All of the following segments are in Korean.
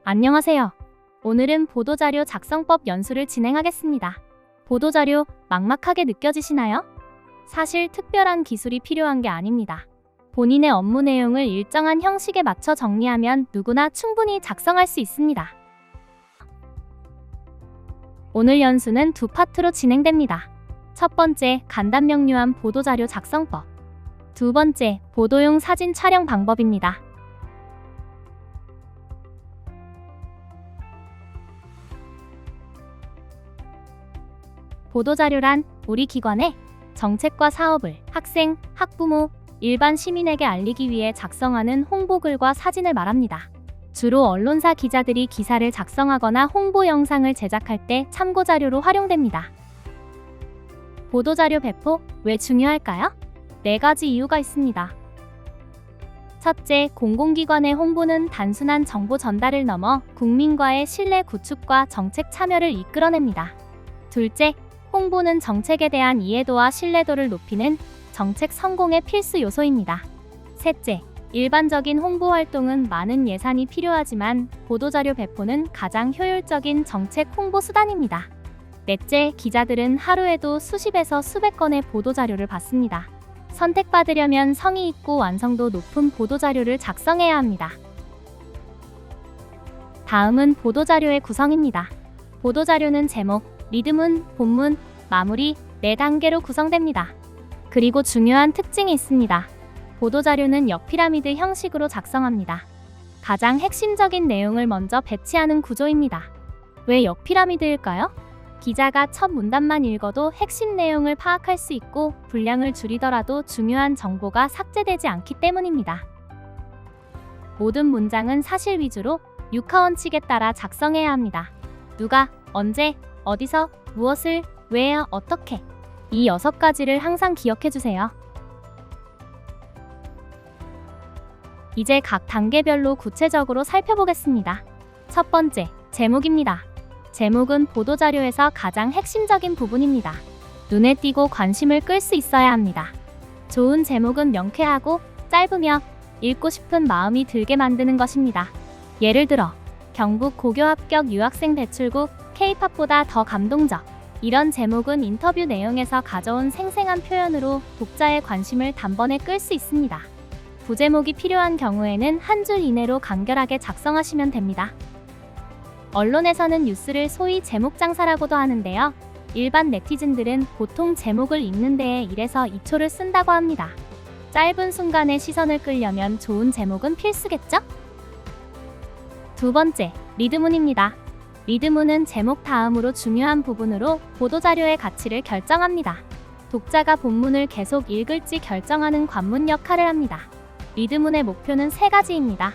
안녕하세요. 오늘은 보도자료 작성법 연수를 진행하겠습니다. 보도자료 막막하게 느껴지시나요? 사실 특별한 기술이 필요한 게 아닙니다. 본인의 업무 내용을 일정한 형식에 맞춰 정리하면 누구나 충분히 작성할 수 있습니다. 오늘 연수는 두 파트로 진행됩니다. 첫 번째, 간단 명료한 보도자료 작성법. 두 번째, 보도용 사진 촬영 방법입니다. 보도자료란 우리 기관의 정책과 사업을 학생, 학부모, 일반 시민에게 알리기 위해 작성하는 홍보글과 사진을 말합니다. 주로 언론사 기자들이 기사를 작성하거나 홍보 영상을 제작할 때 참고자료로 활용됩니다. 보도자료 배포, 왜 중요할까요? 4가지 이유가 있습니다. 첫째, 공공기관의 홍보는 단순한 정보 전달을 넘어 국민과의 신뢰 구축과 정책 참여를 이끌어냅니다. 둘째, 홍보는 정책에 대한 이해도와 신뢰도를 높이는 정책 성공의 필수 요소입니다. 셋째, 일반적인 홍보 활동은 많은 예산이 필요하지만 보도자료 배포는 가장 효율적인 정책 홍보 수단입니다. 넷째, 기자들은 하루에도 수십에서 수백 건의 보도자료를 받습니다. 선택받으려면 성의 있고 완성도 높은 보도자료를 작성해야 합니다. 다음은 보도자료의 구성입니다. 보도자료는 제목, 리드문, 본문, 마무리 4단계로 구성됩니다. 그리고 중요한 특징이 있습니다. 보도자료는 역피라미드 형식으로 작성합니다. 가장 핵심적인 내용을 먼저 배치하는 구조입니다. 왜 역피라미드일까요? 기자가 첫 문단만 읽어도 핵심 내용을 파악할 수 있고 분량을 줄이더라도 중요한 정보가 삭제되지 않기 때문입니다. 모든 문장은 사실 위주로 육하 원칙에 따라 작성해야 합니다. 누가, 언제, 어디서, 무엇을, 왜, 어떻게. 이 6가지를 항상 기억해주세요. 이제 각 단계별로 구체적으로 살펴보겠습니다. 첫 번째, 제목입니다. 제목은 보도자료에서 가장 핵심적인 부분입니다. 눈에 띄고 관심을 끌 수 있어야 합니다. 좋은 제목은 명쾌하고 짧으며 읽고 싶은 마음이 들게 만드는 것입니다. 예를 들어, 경북 고교 합격 유학생 배출국, K-팝보다 더 감동적. 이런 제목은 인터뷰 내용에서 가져온 생생한 표현으로 독자의 관심을 단번에 끌 수 있습니다. 부제목이 필요한 경우에는 한 줄 이내로 간결하게 작성하시면 됩니다. 언론에서는 뉴스를 소위 제목 장사라고도 하는데요. 일반 네티즌들은 보통 제목을 읽는 데에 1에서 2초를 쓴다고 합니다. 짧은 순간에 시선을 끌려면 좋은 제목은 필수겠죠? 두 번째, 리드문입니다. 리드문은 제목 다음으로 중요한 부분으로 보도자료의 가치를 결정합니다. 독자가 본문을 계속 읽을지 결정하는 관문 역할을 합니다. 리드문의 목표는 3가지입니다.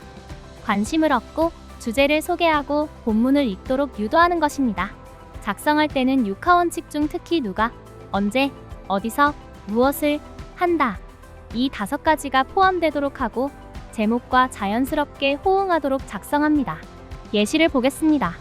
관심을 얻고 주제를 소개하고 본문을 읽도록 유도하는 것입니다. 작성할 때는 육하 원칙 중 특히 누가, 언제, 어디서, 무엇을 한다. 이 5가지가 포함되도록 하고 제목과 자연스럽게 호응하도록 작성합니다. 예시를 보겠습니다.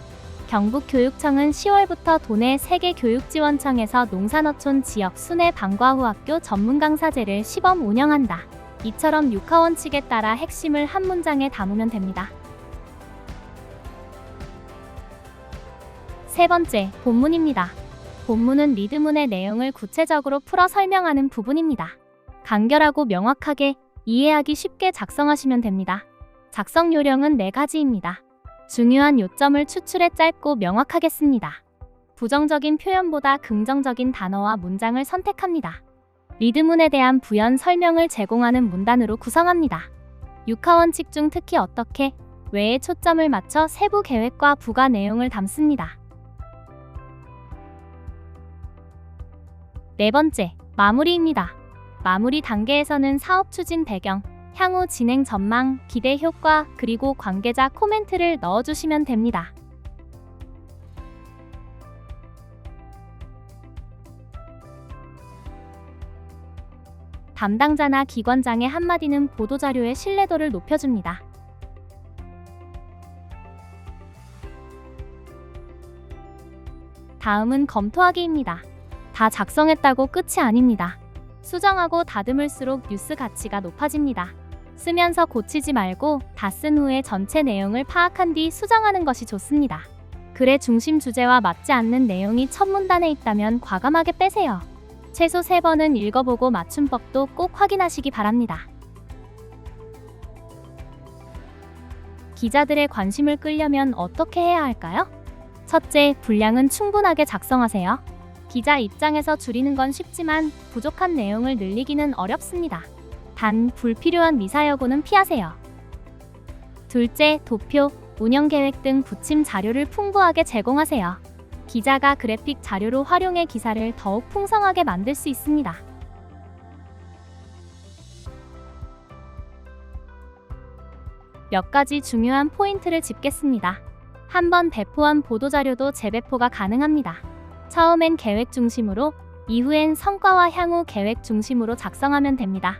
경북교육청은 10월부터 도내 세계교육지원청에서 농산어촌 지역 순회 방과후 학교 전문 강사제를 시범 운영한다. 이처럼 육하 원칙에 따라 핵심을 한 문장에 담으면 됩니다. 세 번째, 본문입니다. 본문은 리드문의 내용을 구체적으로 풀어 설명하는 부분입니다. 간결하고 명확하게 이해하기 쉽게 작성하시면 됩니다. 작성 요령은 4가지입니다. 중요한 요점을 추출해 짧고 명확하게 씁니다. 부정적인 표현보다 긍정적인 단어와 문장을 선택합니다. 리드문에 대한 부연 설명을 제공하는 문단으로 구성합니다. 육하 원칙 중 특히 어떻게, 왜에 초점을 맞춰 세부 계획과 부가 내용을 담습니다. 네 번째, 마무리입니다. 마무리 단계에서는 사업 추진 배경, 향후 진행 전망, 기대 효과, 그리고 관계자 코멘트를 넣어주시면 됩니다. 담당자나 기관장의 한마디는 보도자료의 신뢰도를 높여줍니다. 다음은 검토하기입니다. 다 작성했다고 끝이 아닙니다. 수정하고 다듬을수록 뉴스 가치가 높아집니다. 쓰면서 고치지 말고 다 쓴 후에 전체 내용을 파악한 뒤 수정하는 것이 좋습니다. 글의 중심 주제와 맞지 않는 내용이 첫 문단에 있다면 과감하게 빼세요. 최소 3번은 읽어보고 맞춤법도 꼭 확인하시기 바랍니다. 기자들의 관심을 끌려면 어떻게 해야 할까요? 첫째, 분량은 충분하게 작성하세요. 기자 입장에서 줄이는 건 쉽지만 부족한 내용을 늘리기는 어렵습니다. 단, 불필요한 미사여구는 피하세요. 둘째, 도표, 운영계획 등 부침 자료를 풍부하게 제공하세요. 기자가 그래픽 자료로 활용해 기사를 더욱 풍성하게 만들 수 있습니다. 몇 가지 중요한 포인트를 짚겠습니다. 한번 배포한 보도자료도 재배포가 가능합니다. 처음엔 계획 중심으로, 이후엔 성과와 향후 계획 중심으로 작성하면 됩니다.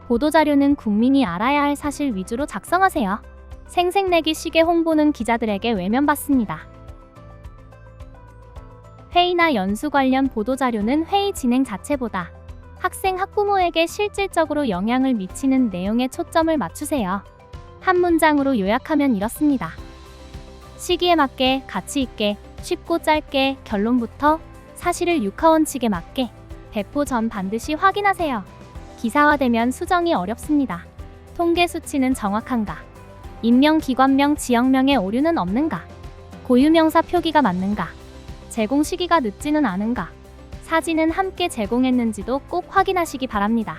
보도자료는 국민이 알아야 할 사실 위주로 작성하세요. 생색내기 식의 홍보는 기자들에게 외면받습니다. 회의나 연수 관련 보도자료는 회의 진행 자체보다 학생, 학부모에게 실질적으로 영향을 미치는 내용에 초점을 맞추세요. 한 문장으로 요약하면 이렇습니다. 시기에 맞게, 가치 있게, 쉽고 짧게, 결론부터 사실을 육하원칙에 맞게 배포 전 반드시 확인하세요. 기사화되면 수정이 어렵습니다. 통계 수치는 정확한가? 인명, 기관명, 지역명의 오류는 없는가? 고유명사 표기가 맞는가? 제공 시기가 늦지는 않은가? 사진은 함께 제공했는지도 꼭 확인하시기 바랍니다.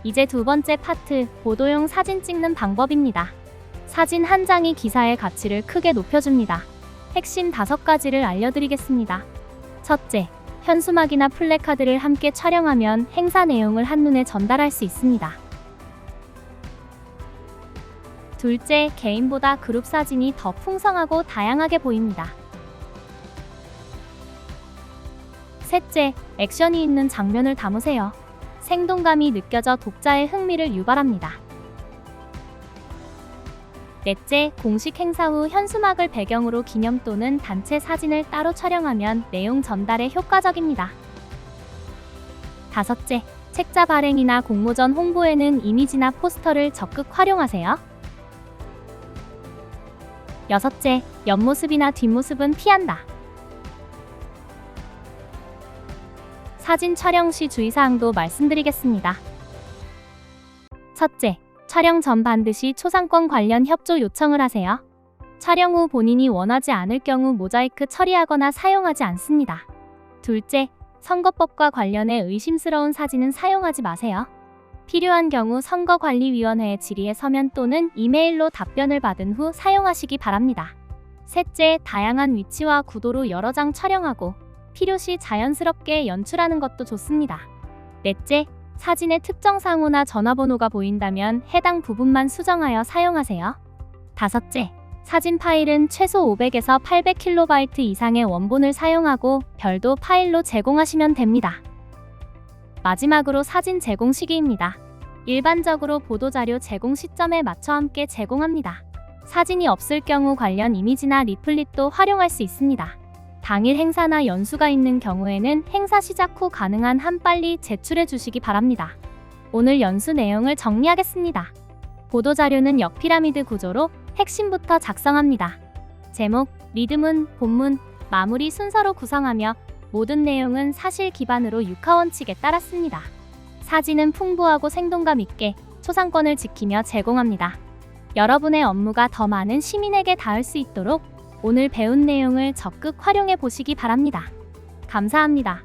이제 두 번째 파트, 보도용 사진 찍는 방법입니다. 사진 한 장이 기사의 가치를 크게 높여줍니다. 핵심 5가지를 알려드리겠습니다. 첫째, 현수막이나 플래카드를 함께 촬영하면 행사 내용을 한눈에 전달할 수 있습니다. 둘째, 개인보다 그룹 사진이 더 풍성하고 다양하게 보입니다. 셋째, 액션이 있는 장면을 담으세요. 생동감이 느껴져 독자의 흥미를 유발합니다. 넷째, 공식 행사 후 현수막을 배경으로 기념 또는 단체 사진을 따로 촬영하면 내용 전달에 효과적입니다. 다섯째, 책자 발행이나 공모전 홍보에는 이미지나 포스터를 적극 활용하세요. 여섯째, 옆모습이나 뒷모습은 피한다. 사진 촬영 시 주의사항도 말씀드리겠습니다. 첫째, 촬영 전 반드시 초상권 관련 협조 요청을 하세요. 촬영 후 본인이 원하지 않을 경우 모자이크 처리하거나 사용하지 않습니다. 둘째, 선거법과 관련해 의심스러운 사진은 사용하지 마세요. 필요한 경우 선거관리위원회의 질의에 서면 또는 이메일로 답변을 받은 후 사용하시기 바랍니다. 셋째, 다양한 위치와 구도로 여러 장 촬영하고 필요시 자연스럽게 연출하는 것도 좋습니다. 넷째, 사진의 특정 상호나 전화번호가 보인다면 해당 부분만 수정하여 사용하세요. 다섯째, 사진 파일은 최소 500에서 800KB 이상의 원본을 사용하고 별도 파일로 제공하시면 됩니다. 마지막으로 사진 제공 시기입니다. 일반적으로 보도자료 제공 시점에 맞춰 함께 제공합니다. 사진이 없을 경우 관련 이미지나 리플릿도 활용할 수 있습니다. 당일 행사나 연수가 있는 경우에는 행사 시작 후 가능한 한 빨리 제출해 주시기 바랍니다. 오늘 연수 내용을 정리하겠습니다. 보도자료는 역피라미드 구조로 핵심부터 작성합니다. 제목, 리듬은 본문, 마무리 순서로 구성하며 모든 내용은 사실 기반으로 육하원칙에 따랐습니다. 사진은 풍부하고 생동감 있게 초상권을 지키며 제공합니다. 여러분의 업무가 더 많은 시민에게 닿을 수 있도록 오늘 배운 내용을 적극 활용해 보시기 바랍니다. 감사합니다.